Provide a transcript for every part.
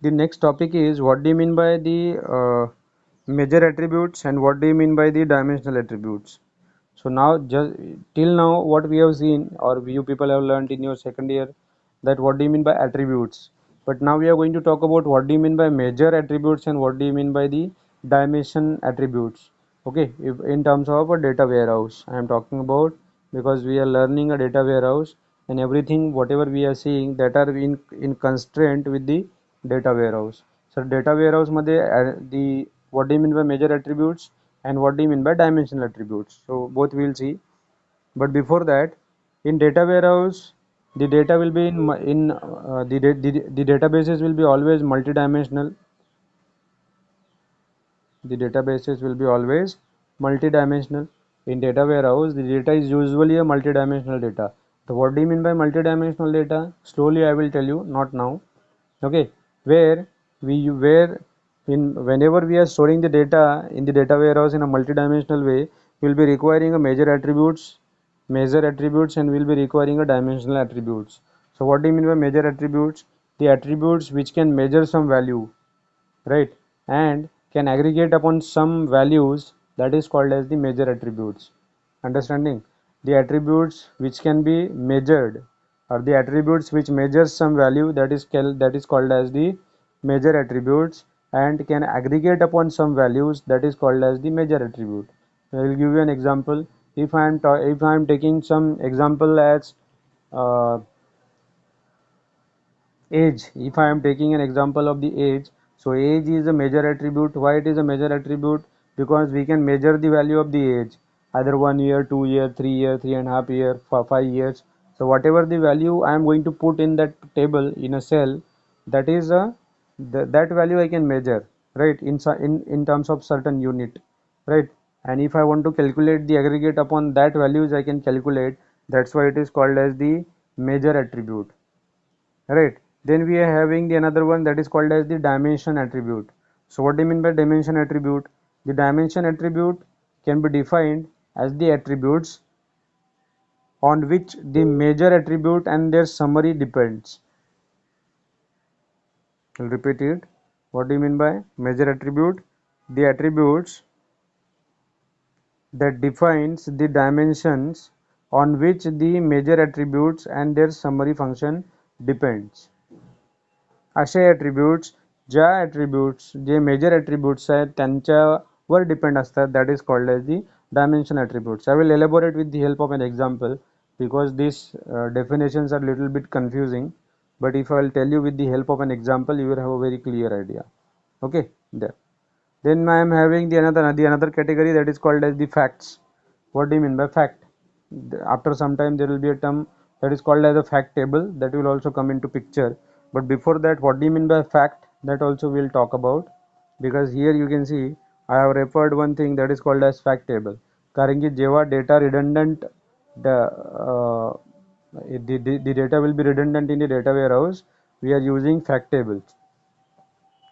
The next topic is what do you mean by the major attributes and what do you mean by the dimensional attributes. So now, just till now, what we have seen or you people have learned in your second year, that what do you mean by attributes. But now we are going to talk about what do you mean by major attributes and what do you mean by the dimension attributes. Okay, if in terms of a data warehouse, I am talking about, because we are learning a data warehouse and everything whatever we are seeing that are in constraint with the data warehouse. So data warehouse मध्ये the what do you mean by major attributes and what do you mean by dimensional attributes. So both we'll see. But before that, in data warehouse, the data will be the databases will be always multidimensional. The databases will be always multidimensional. In data warehouse, the data is usually a multidimensional data. So what do you mean by multidimensional data? Slowly I will tell you, not now. Okay, where in whenever we are storing the data in the data warehouse in a multidimensional way, we will be requiring a major attributes and will be requiring a dimensional attributes. So what do you mean by major attributes? The attributes which can measure some value, right, and can aggregate upon some values, that is called as the major attributes. Understanding? The attributes which can be measured or the attributes which measures some value, that is called as the major attributes, and can aggregate upon some values, that is called as the major attribute. I will give you an example. If I am taking some example as uh, age, if I am taking an example of the age, so age is a major attribute. Why it is a major attribute? Because we can measure the value of the age, either 1 year, 2 year, 3 year, 3.5 year, for 5 years. So whatever the value I am going to put in that table in a cell, that is that value I can measure, right, in terms of certain unit, right. And if I want to calculate the aggregate upon that values, I can calculate. That's why it is called as the major attribute, right. Then we are having the another one that is called as the dimension attribute. So what do you mean by dimension attribute? The dimension attribute can be defined as the attributes on which the major attribute and their summary depends. I'll repeat it. What do you mean by major attribute? The attributes that defines the dimensions on which the major attributes and their summary function depends. असे attributes, ज्या attributes जे major attributes आहेत त्यांच्यावर depend असतात, that is called as the dimension attributes. I will elaborate with the help of an example because these definitions are little bit confusing, but if I will tell you with the help of an example, you will have a very clear idea. Okay, there. Then I am having the another category that is called as the facts. What do you mean by fact? After some time there will be a term that is called as a fact table that will also come into picture. But before that, what do you mean by fact? That also we'll talk about, because here you can see I have referred one thing that is called as fact table. कारण की जेव्हा data redundant, the data will be redundant in the data warehouse, we are using fact tables.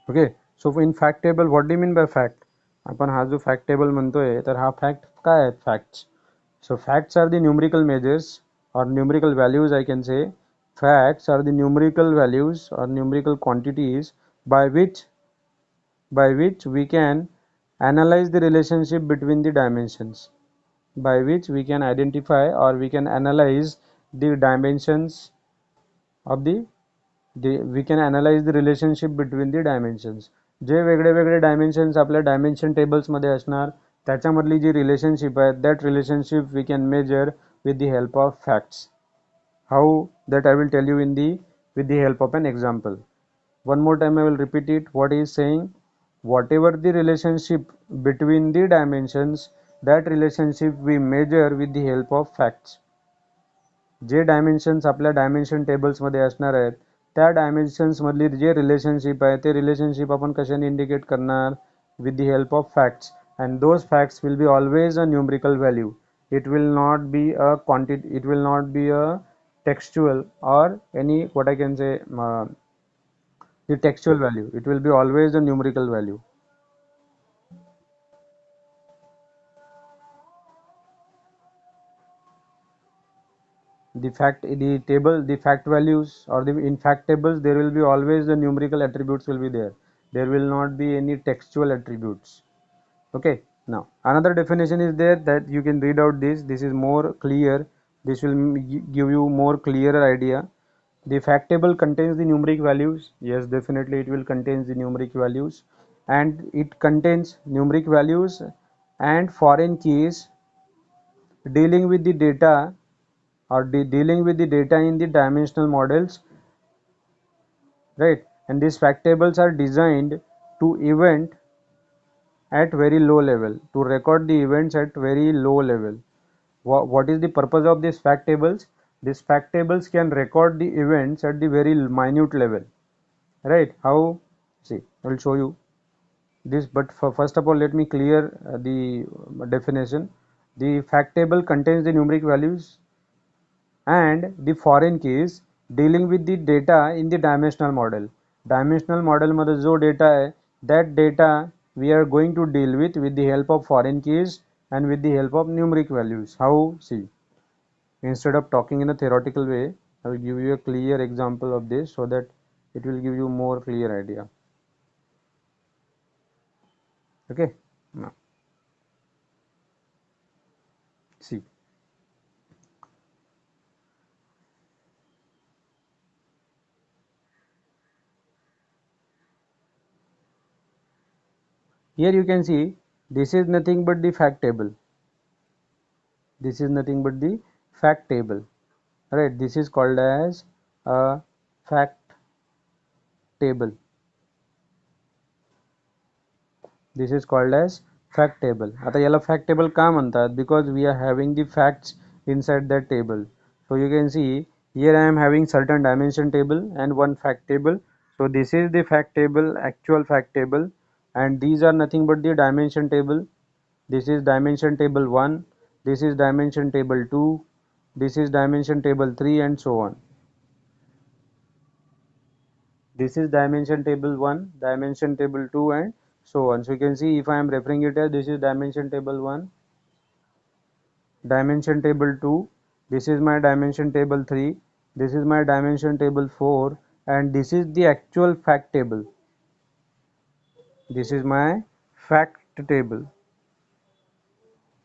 Okay. So in fact table what do mean by fact? आपण हा जो fact table म्हणतोय तर हा fact काय आहेत? Facts. So facts are the numerical measures or numerical values, I can say. Facts are the numerical values or numerical quantities by which we can analyze the relationship between the dimensions, by which we can identify or we can analyze the dimensions of we can analyze the relationship between the dimensions. जे वेगळे वेगळे dimensions आपल्या dimension टेबल्समध्ये असणार त्याच्यामधली जी relationship आहे, that relationship we can measure with the help of facts. How? That I will tell you with the help of an example. One more time I will repeat it. What he is saying, whatever the relationship between the dimensions, that relationship we measure with the help of facts. J dimensions आपल्या dimension टेबल्समध्ये असणार आहेत त्या dimensions मधली जे relationship आहे ते relationship आपण कशाने इंडिकेट करणार? With the help of facts. And those facts will be always a numerical value. it will not be a quantity, it will not be a textual or any what I can say the textual value. It will be always a numerical value. the table, the fact values, or the in fact tables, there will be always the numerical attributes will be there. There will not be any textual attributes. Okay, now another definition is there that you can read out this. This is more clear. This will give you more clearer idea. The fact table contains the numeric values. Yes, definitely it will contain the numeric values, and it contains numeric values and foreign keys dealing with the data, or dealing with the data in the dimensional models, right? And these fact tables are designed to event at very low level, to record the events at very low level. What is the purpose of these fact tables? These fact tables can record the events at the very minute level, right? How? See, I will show you this, but first of all let me clear the definition. The fact table contains the numeric values and the foreign keys dealing with the data in the dimensional model. Dimensional model मध्ये जो data है, that data we are going to deal with the help of foreign keys and with the help of numeric values. How? See, instead of talking in a theoretical way, I will give you a clear example of this so that it will give you more clear idea. Okay, now see, here you can see this is nothing but the fact table. This is nothing but the fact table, right? This is called as a fact table. This is called as fact table. आता याला fact table का म्हणतात? Because we are having the facts inside that table. So you can see here I am having certain dimension table and one fact table. So this is the fact table, actual fact table, and these are nothing but the dimension table. This is dimension table 1, this is dimension table 2, this is dimension table 3, and so on. This is dimension table 1, dimension table 2, and so on. So you can see if I am referring it as this is dimension table 1, dimension table 2, this is my dimension table 3, this is my dimension table 4, and this is the actual fact table. This is my fact table.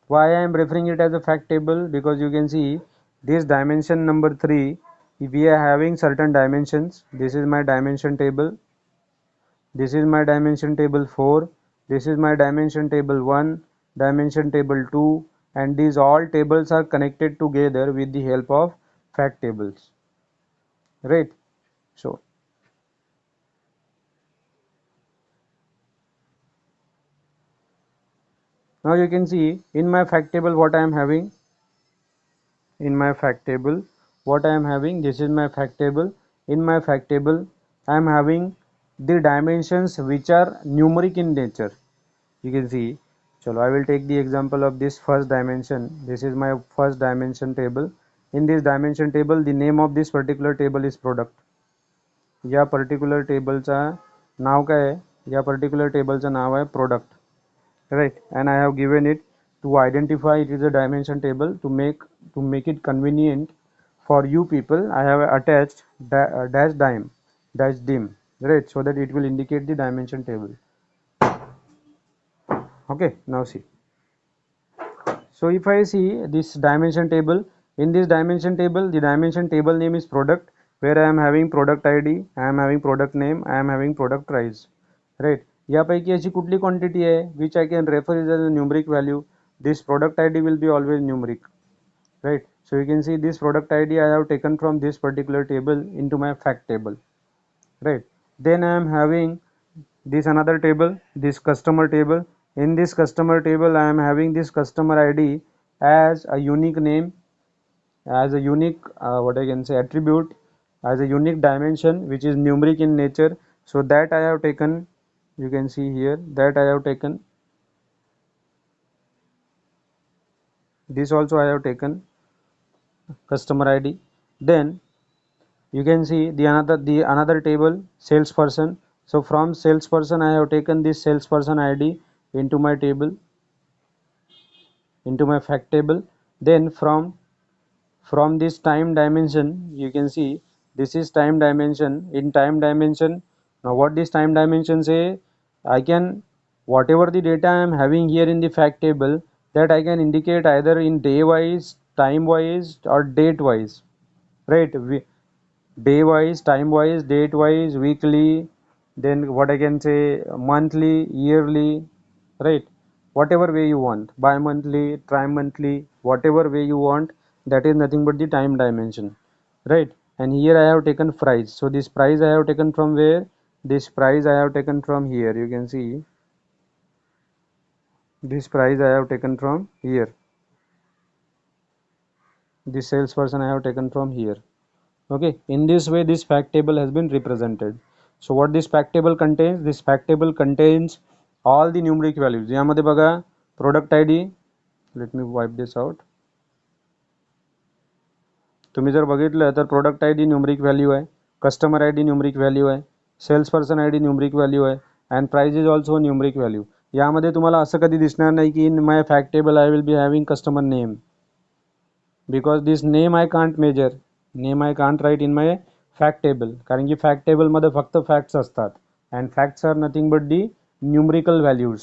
Why I am referring it as a fact table? Because you can see this dimension number 3, we are having certain dimensions. This is my dimension table. This is my dimension table 4. This is my dimension table 1, dimension table 2, and these all tables are connected together with the help of fact tables. Right? So now you can see in my fact table what I am having. In my fact table what I am having, this is my fact table. In my fact table I am having the dimensions which are numeric in nature. You can see, chalo, I will take the example of this first dimension. This is my first dimension table. In this dimension table the name of this particular table is product. या particular टेबलचा नाव काय आहे? या particular टेबलचं नाव आहे product, right? And I have given it to identify it is a dimension table. To make it convenient for you people, I have attached dash dim, right? So that it will indicate the dimension table. Okay, now see. So if I see this dimension table, in this dimension table, the dimension table name is product, where I am having product ID, I am having product name, I am having product price, right? यापैकी अशी कुठली quantity आहे which I can refer as a numeric value. This product ID will be always numeric, right? So you can see this product ID I have taken from this particular table into my fact table, right? Then I am having this another table, this customer table. In this customer table I am having this customer ID as a unique name, as a unique what I can say attribute, as a unique dimension which is numeric in nature. So that I have taken, you can see here that I have taken, this also I have taken customer ID. Then you can see the another table, salesperson. So from salesperson I have taken this salesperson ID into my table, into my fact table. Then from from this time dimension, you can see this is time dimension. In time dimension, now what this time dimension say, I can, whatever the data I am having here in the fact table, that I can indicate either in day wise, time wise, or date wise, right? Day wise, time wise, date wise, weekly, then what I can say, monthly, yearly, right? Whatever way you want, bi-monthly, tri-monthly, whatever way you want, that is nothing but the time dimension, right? And here I have taken price. So this price I have taken from where? This price I have taken from here. You can see this price I have taken from here. This salesperson I have taken from here. Okay, in this way this fact table has been represented. So what this fact table contains? This fact table contains all the numeric values. यामध्ये बघा product ID, let me wipe this out. तुम्ही जर बघितलं तर product ID numeric value आहे, customer ID numeric value आहे, sales person I D numeric value आहे, and price is also numeric value. यामध्ये तुम्हाला असं कधी दिसणार नाही की in my fact table I will be having customer name, because this name I can't measure, name I can't write in my fact table, कारण की फॅक्ट टेबलमध्ये फक्त फॅक्ट्स असतात and facts are nothing but the numerical values,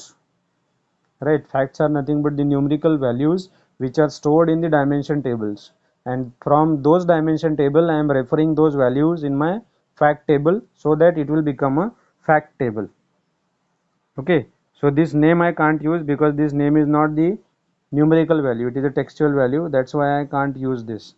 right? Facts are nothing but the numerical values which are stored in the dimension tables, and from those dimension table I am referring those values in my fact table so that it will become a fact table. Okay, so this name I can't use because this name is not the numerical value, it is a textual value, that's why I can't use this.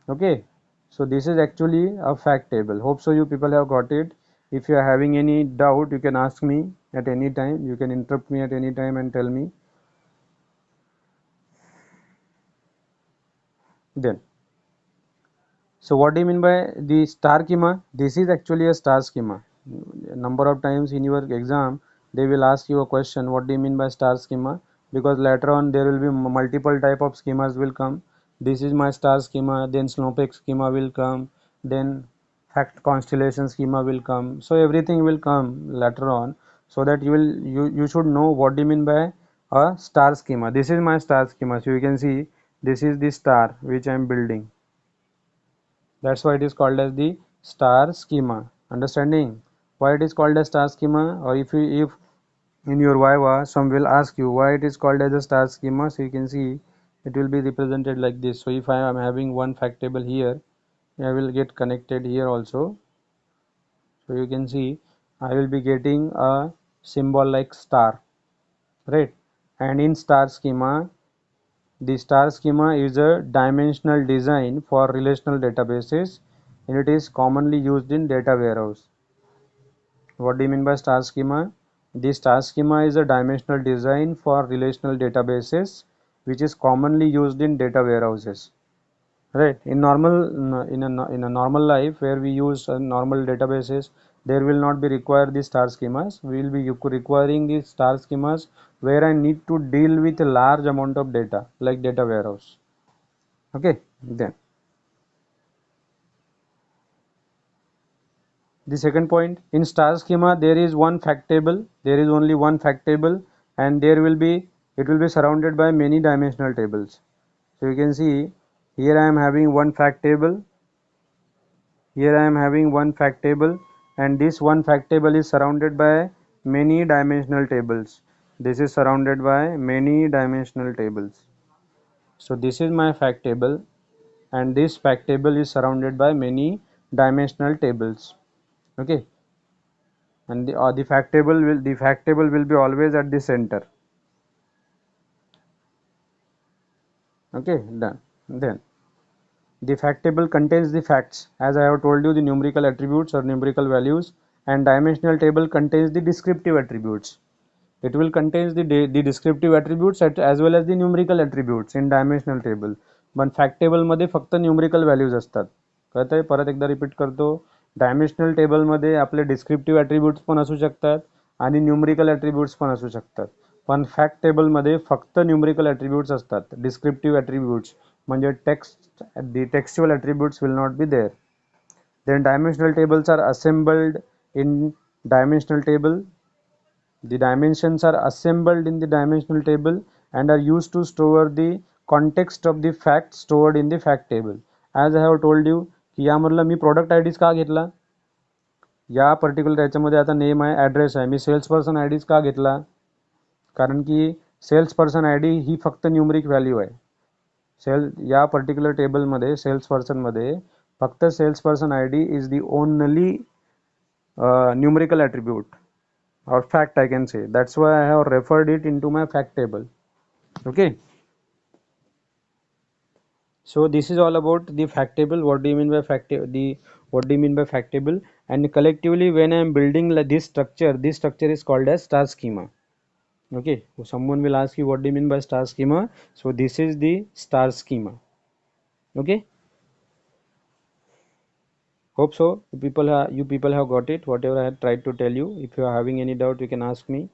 Okay, so this is actually a fact table. Hope so you people have got it. If you are having any doubt, you can ask me at any time, you can interrupt me at any time and tell me. Then, so what do you mean by the star schema? This is actually a star schema. Number of times in your exam they will ask you a question, what do you mean by star schema? Because later on there will be multiple type of schemas will come. This is my star schema, then snowflake schema will come, then fact constellation schema will come. So everything will come later on, so that you should know what do you mean by a star schema. This is my star schema. So you can see this is the star which I am building. That's why it is called as the star schema. Understanding why it is called as star schema? Or if in your viva some will ask you why it is called as a star schema, so you can see it will be represented like this. So if I am having one fact table here, I will get connected here also. So you can see I will be getting a symbol like star, right? And in star schema, the star schema is a dimensional design for relational databases, and it is commonly used in data warehouse. What do you mean by star schema? The star schema is a dimensional design for relational databases which is commonly used in data warehouses. Right, in a normal life where we use normal databases, there will not be required the star schemas. We will be requiring the star schemas where I need to deal with a large amount of data like data warehouse. Okay, then the second point, in star schema there is one fact table, there is only one fact table, and it will be surrounded by many dimensional tables. So you can see here I am having one fact table, here I am having one fact table, and this one fact table is surrounded by many dimensional tables. This is surrounded by many dimensional tables. So this is my fact table, and this fact table is surrounded by many dimensional tables. Okay, and the fact table will be always at the center. Okay, done. Then the fact table contains the facts, as I have told you, the numerical attributes or numerical values, and dimensional table contains the descriptive attributes. It will contains the descriptive attributes as well as the numerical attributes in dimensional table. पण fact टेबलमध्ये फक्त numerical values असतात. कळतंय? परत एकदा repeat करतो. Dimensional टेबलमध्ये आपले डिस्क्रिप्टिव्ह ॲट्रिब्यूट्स पण असू शकतात आणि न्यूमरिकल ॲट्रिब्यूट्स पण असू शकतात. पण फॅक्ट टेबलमध्ये फक्त न्यूमरिकल ॲट्रिब्यूट्स असतात. डिस्क्रिप्टिव्ह ॲट्रिब्यूट्स म्हणजे textual attributes will not be there. Then dimensional tables are assembled in dimensional table. The dimensions are assembled in the dimensional table and are used to store the context of the fact stored in the fact table. As I have told you की यामधला मी product आय डीज का घेतला, या particular याच्यामध्ये आता name आहे, address आहे, मी sales person आय डीज का घेतला, कारण की सेल्स पर्सन आय डी ही फक्त न्यूमरिक व्हॅल्यू आहे. या पर्टिक्युलर टेबलमध्ये सेल्स पर्सनमध्ये फक्त sales person I D is the only numerical attribute or fact I can say. That's why I have referred it into my fact table. Okay, so this is all about the fact table. What do you mean by what do you mean by fact table? And collectively when I am building this structure is called as star schema. Okay, so someone will ask you what do you mean by star schema. So this is the star schema. Okay, hope so you people have got it, whatever I had tried to tell you. If you are having any doubt, you can ask me.